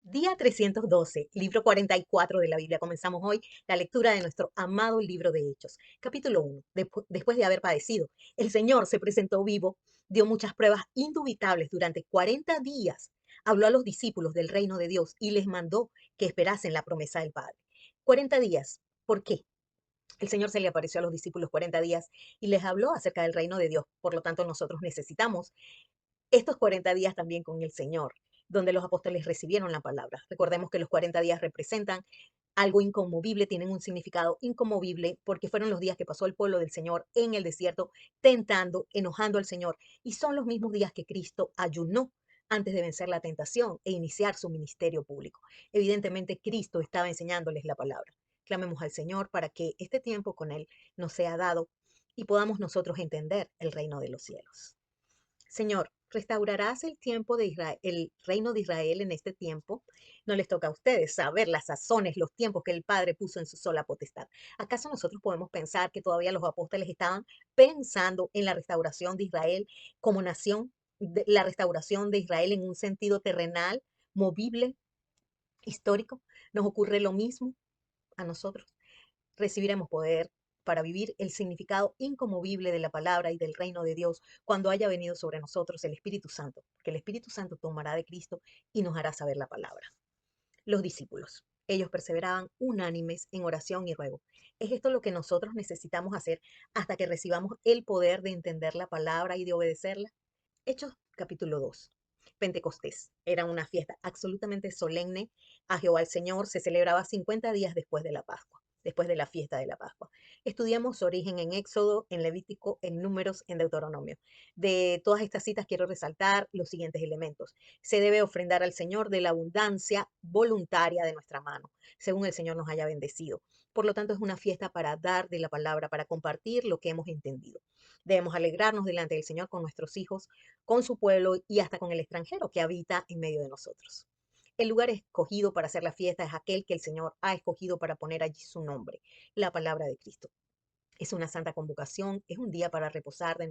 Día 312, libro 44 de la Biblia. Comenzamos hoy la lectura de nuestro amado libro de Hechos. Capítulo 1. Después de haber padecido, el Señor se presentó vivo, dio muchas pruebas indubitables durante 40 días. Habló a los discípulos del reino de Dios y les mandó que esperasen la promesa del Padre. 40 días. ¿Por qué? El Señor se le apareció a los discípulos 40 días y les habló acerca del reino de Dios. Por lo tanto, nosotros necesitamos estos 40 días también con el Señor, donde los apóstoles recibieron la palabra. Recordemos que los 40 días representan algo inconmovible, tienen un significado inconmovible, porque fueron los días que pasó el pueblo del Señor en el desierto, tentando, enojando al Señor, y son los mismos días que Cristo ayunó antes de vencer la tentación e iniciar su ministerio público. Evidentemente, Cristo estaba enseñándoles la palabra. Clamemos al Señor para que este tiempo con Él nos sea dado y podamos nosotros entender el reino de los cielos. Señor, restaurarás el tiempo de Israel, el reino de Israel en este tiempo. No les toca a ustedes saber las sazones, los tiempos que el Padre puso en su sola potestad. ¿Acaso nosotros podemos pensar que todavía los apóstoles estaban pensando en la restauración de Israel como nación, la restauración de Israel en un sentido terrenal, movible, histórico? ¿Nos ocurre lo mismo a nosotros? Recibiremos poder para vivir el significado inconmovible de la palabra y del reino de Dios cuando haya venido sobre nosotros el Espíritu Santo, porque el Espíritu Santo tomará de Cristo y nos hará saber la palabra. Los discípulos, ellos perseveraban unánimes en oración y ruego. ¿Es esto lo que nosotros necesitamos hacer hasta que recibamos el poder de entender la palabra y de obedecerla? Hechos capítulo 2. Pentecostés era una fiesta absolutamente solemne a Jehová el Señor. Se celebraba 50 días después de la Pascua, después de la fiesta de la Pascua. Estudiamos su origen en Éxodo, en Levítico, en Números, en Deuteronomio. De todas estas citas quiero resaltar los siguientes elementos. Se debe ofrendar al Señor de la abundancia voluntaria de nuestra mano, según el Señor nos haya bendecido. Por lo tanto, es una fiesta para dar de la palabra, para compartir lo que hemos entendido. Debemos alegrarnos delante del Señor con nuestros hijos, con su pueblo y hasta con el extranjero que habita en medio de nosotros. El lugar escogido para hacer la fiesta es aquel que el Señor ha escogido para poner allí su nombre, la palabra de Cristo. Es una santa convocación, es un día para reposar de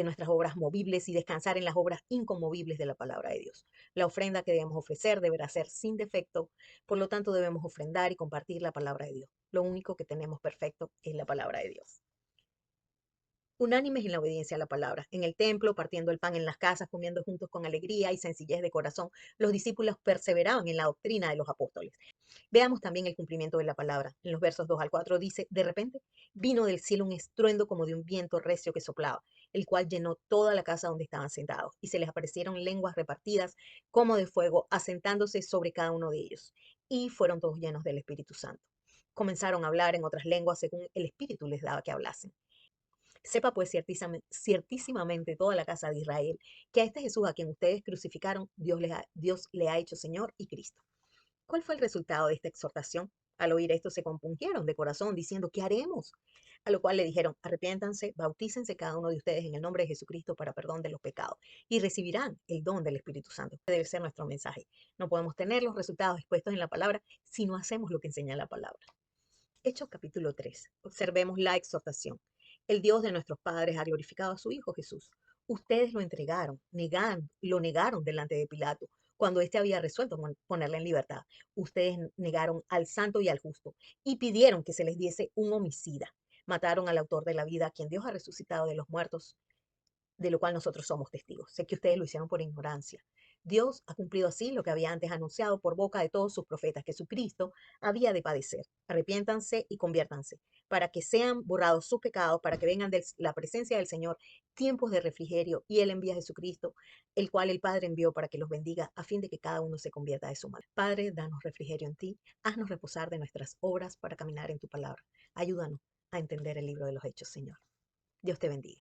nuestras obras movibles y descansar en las obras inconmovibles de la palabra de Dios. La ofrenda que debemos ofrecer deberá ser sin defecto, por lo tanto debemos ofrendar y compartir la palabra de Dios. Lo único que tenemos perfecto es la palabra de Dios. Unánimes en la obediencia a la palabra. En el templo, partiendo el pan en las casas, comiendo juntos con alegría y sencillez de corazón, los discípulos perseveraban en la doctrina de los apóstoles. Veamos también el cumplimiento de la palabra. En los versos 2 al 4 dice, de repente vino del cielo un estruendo como de un viento recio que soplaba, el cual llenó toda la casa donde estaban sentados, y se les aparecieron lenguas repartidas como de fuego, asentándose sobre cada uno de ellos. Y fueron todos llenos del Espíritu Santo. Comenzaron a hablar en otras lenguas según el Espíritu les daba que hablasen. Sepa pues ciertísimamente toda la casa de Israel que a este Jesús a quien ustedes crucificaron, Dios le ha hecho Señor y Cristo. ¿Cuál fue el resultado de esta exhortación? Al oír esto se compungieron de corazón diciendo, ¿qué haremos? A lo cual le dijeron, arrepiéntanse, bautícense cada uno de ustedes en el nombre de Jesucristo para perdón de los pecados y recibirán el don del Espíritu Santo. Este debe ser nuestro mensaje. No podemos tener los resultados expuestos en la palabra si no hacemos lo que enseña la palabra. Hechos capítulo 3. Observemos la exhortación. El Dios de nuestros padres ha glorificado a su Hijo Jesús. Ustedes lo entregaron, lo negaron delante de Pilato cuando éste había resuelto ponerle en libertad. Ustedes negaron al santo y al justo y pidieron que se les diese un homicida. Mataron al autor de la vida, a quien Dios ha resucitado de los muertos, de lo cual nosotros somos testigos. Sé que ustedes lo hicieron por ignorancia. Dios ha cumplido así lo que había antes anunciado por boca de todos sus profetas, que su Cristo había de padecer. Arrepiéntanse y conviértanse, para que sean borrados sus pecados, para que vengan de la presencia del Señor tiempos de refrigerio, y Él envía a Jesucristo, el cual el Padre envió para que los bendiga, a fin de que cada uno se convierta de su mal. Padre, danos refrigerio en ti, haznos reposar de nuestras obras para caminar en tu palabra. Ayúdanos a entender el libro de los Hechos, Señor. Dios te bendiga.